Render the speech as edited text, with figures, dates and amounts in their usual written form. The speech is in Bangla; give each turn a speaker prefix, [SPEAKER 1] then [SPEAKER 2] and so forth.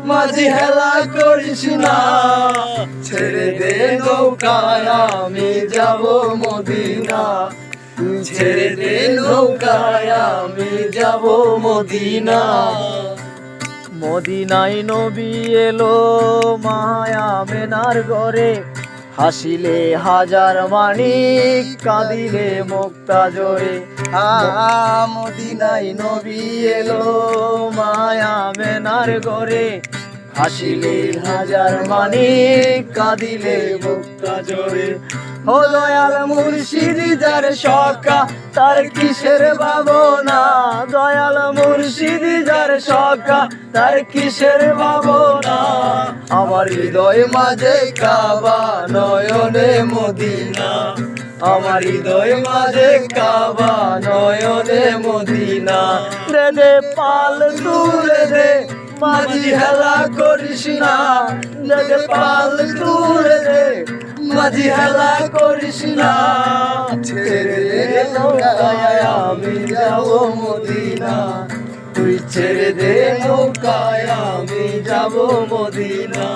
[SPEAKER 1] মাঝি হেলা করিস না, ছেড়ে দে নৌকায় আমি যাব মদিনা, ছেড়ে দে নৌকায় আমি যাব মদিনা।
[SPEAKER 2] মদিনায় নবী এলো মায়া মেনার ঘরে, হাসিলে হাজার মানিক কাঁদিলে মুক্তা জোরে। মদিনায় নবী এলো মায়া মেনার ঘরে, হাসিলে হাজার মানিক কাঁদিলে মুক্তা জোরে। ও দয়াল মুর্শিদ যার সখা তার কিসের ভাবনা, দয়াল মুর্শিদ যার সখা তার কিসের ভাবনা।
[SPEAKER 1] আমার হৃদয় মাঝে কাবা নয়নে মদিনা, আমার হৃদয় মাঝে কাবা নয়নে মদিনা।
[SPEAKER 2] রে দে পাল তুলে দে
[SPEAKER 1] মাঝি হেলা করিস না, দে পাল তুলে দে মাঝি হেলা করিস না, ছেড়ে দে নৌকায় আমি যাব মদিনা, তুই ছেড়ে দে নৌকায় আমি যাব মদিনা।